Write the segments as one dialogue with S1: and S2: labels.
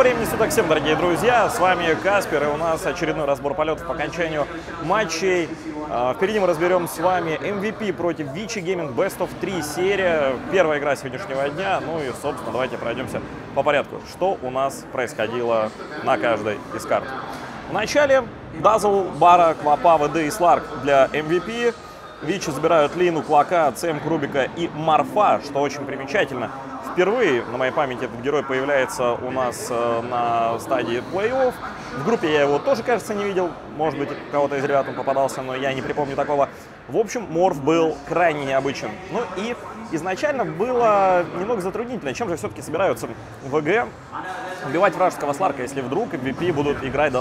S1: времени суток всем, дорогие друзья, с вами Каспер, и у нас очередной разбор полетов по окончанию матчей. Впереди мы разберем с вами MVP против Vici Gaming Best of 3 серия, первая игра сегодняшнего дня. Ну и, собственно, давайте пройдемся по порядку, что у нас происходило на каждой из карт. В начале Dazzle, Бара, Квапа, ВД и Сларк для MVP. Vici забирают Лину, Клака, ЦМ, Крубика и Марфа, что очень примечательно. Впервые на моей памяти этот герой появляется у нас на стадии плей-офф. В группе я его тоже, кажется, не видел. Может быть, кого-то из ребят он попадался, но я не припомню такого. В общем, Морф был крайне необычен. Ну и изначально было немного затруднительно. Чем же все-таки собираются ВГ убивать вражеского Сларка, если вдруг MVP будут играть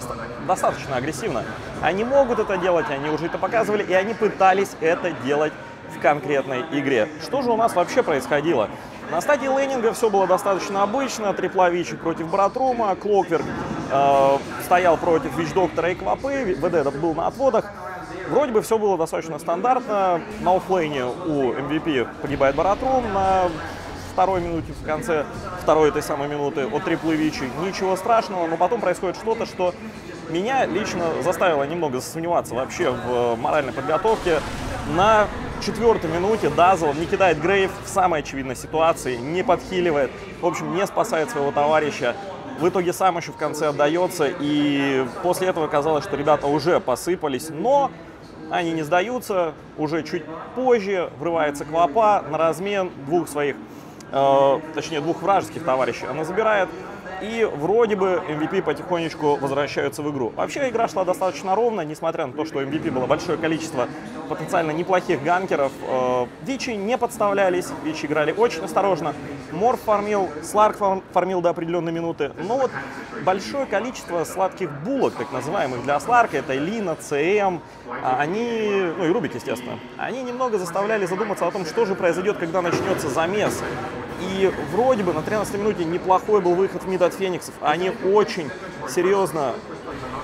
S1: достаточно агрессивно? Они могут это делать, они уже это показывали, и они пытались это делать в конкретной игре. Что же у нас вообще происходило? На стадии лейнинга все было достаточно обычно. Трипла Vici против Братрума, Клокверк стоял против Вич-доктора и Квапы, ВД этот был на отводах. Вроде бы все было достаточно стандартно. На оффлейне у MVP погибает Братрум на второй минуте, в конце второй этой самой минуты от триплы Vici. Ничего страшного, но потом происходит что-то, что меня лично заставило немного засомневаться вообще в моральной подготовке. На четвертой минуте Dazzle не кидает Грейв в самой очевидной ситуации, не подхиливает, в общем, не спасает своего товарища. В итоге сам еще в конце отдается, и после этого казалось, что ребята уже посыпались, но они не сдаются. Уже чуть позже врывается Квапа на размен двух своих, точнее двух вражеских товарищей она забирает. И вроде бы MVP потихонечку возвращаются в игру. Вообще игра шла достаточно ровно, несмотря на то, что MVP было большое количество потенциально неплохих ганкеров. Vici не подставлялись, Vici играли очень осторожно. Морф фармил, Сларк фармил до определенной минуты. Но вот большое количество сладких булок, так называемых для Сларка, это Лина, ЦМ, они, ну и Рубик, естественно, они немного заставляли задуматься о том, что же произойдет, когда начнется замес. И вроде бы на 13-й минуте неплохой был выход в мид от Фениксов. Они очень серьезно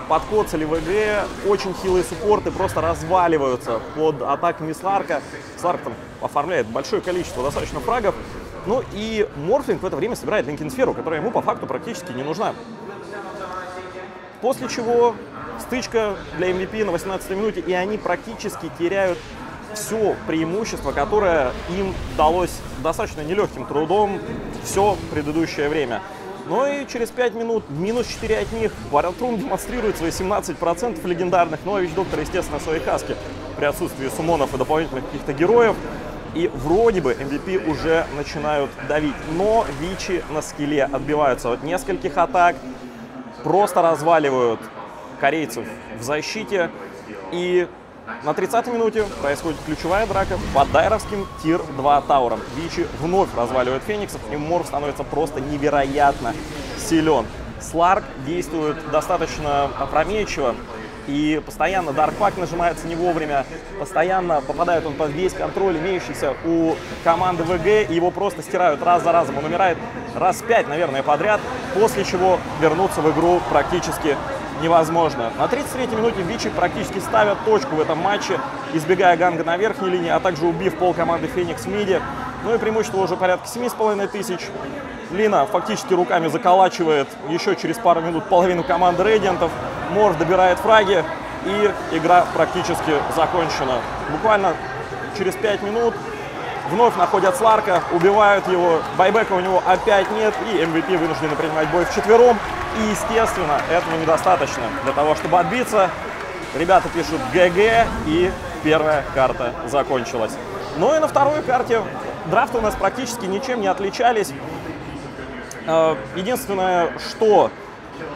S1: подкоцали ВГ, очень хилые суппорты просто разваливаются под атаками Сларка. Сларк там оформляет большое количество достаточно фрагов. Ну и Морфлинг в это время собирает Линкенсферу, которая ему по факту практически не нужна. После чего стычка для MVP на 18-й минуте, и они практически теряют все преимущество, которое им далось достаточно нелегким трудом все предыдущее время. Ну и через 5 минут, минус 4 от них, Братрум демонстрирует свои 17% легендарных, ну а Вич-доктор, естественно, в своей каске при отсутствии суммонов и дополнительных каких-то героев. И вроде бы MVP уже начинают давить, но Vici на скилле отбиваются от нескольких атак, просто разваливают корейцев в защите. И на 30-й минуте происходит ключевая драка под дайровским тир-2 тауром. Vici вновь разваливает Фениксов, и Морф становится просто невероятно силен. Сларк действует достаточно опрометчиво, и постоянно Даркпак нажимается не вовремя, постоянно попадает он под весь контроль, имеющийся у команды ВГ, и его просто стирают раз за разом. Он умирает раз 5, наверное, подряд, после чего вернуться в игру практически невозможно. На 33-й минуте Vici практически ставят точку в этом матче, избегая ганга на верхней линии, а также убив пол команды Феникс в миде. Ну и преимущество уже порядка 7500. Лина фактически руками заколачивает еще через пару минут половину команды Рейдиантов. Морф добирает фраги, и игра практически закончена. Буквально через 5 минут вновь находят Сларка, убивают его, байбека у него опять нет, и MVP вынуждены принимать бой вчетвером. И, естественно, этого недостаточно для того, чтобы отбиться. Ребята пишут ГГ, и первая карта закончилась. Ну и на второй карте драфты у нас практически ничем не отличались. Единственное, что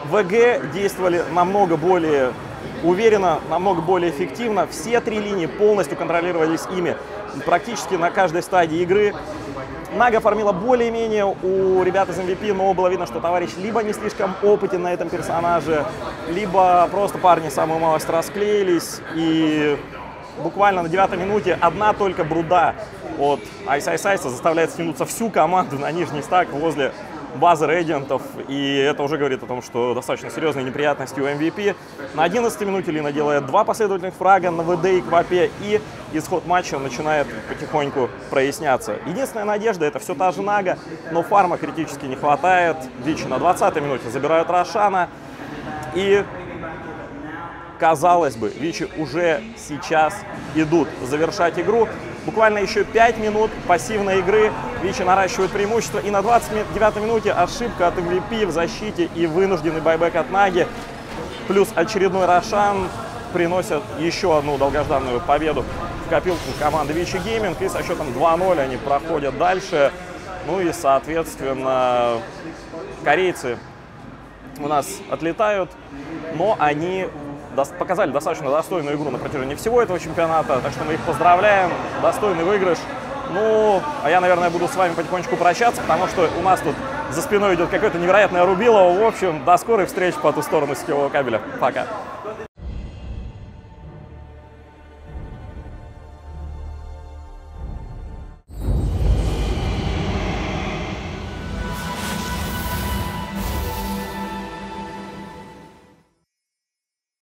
S1: ВГ действовали намного более уверенно, намного более эффективно. Все три линии полностью контролировались ими практически на каждой стадии игры. Нага фармила более-менее у ребят из MVP, но было видно, что товарищ либо не слишком опытен на этом персонаже, либо просто парни самую малость расклеились. И буквально на 9-й минуте одна только бруда от Айс заставляет стянуться всю команду на нижний стак возле базы рейдиантов, и это уже говорит о том, что достаточно серьезные неприятности у MVP. На 11-й минуте Лина делает 2 последовательных фрага на ВД и Квапе, и исход матча начинает потихоньку проясняться. Единственная надежда — это все та же Нага, но фарма критически не хватает. Вичи на 20-й минуте забирают Рошана, и казалось бы, Вичи уже сейчас идут завершать игру. Буквально еще 5 минут пассивной игры. Вичи наращивают преимущество. И на 29-й минуте ошибка от MVP в защите и вынужденный байбек от Наги. Плюс очередной Рошан приносят еще одну долгожданную победу в копилку команды Вичи Гейминг. И со счетом 2-0 они проходят дальше. Ну и, соответственно, корейцы у нас отлетают. Но они показали достаточно достойную игру на протяжении всего этого чемпионата, так что мы их поздравляем, достойный выигрыш. Ну, а я, наверное, буду с вами потихонечку прощаться, потому что у нас тут за спиной идет какое-то невероятное рубилово. В общем, до скорой встречи по ту сторону сетевого кабеля. Пока.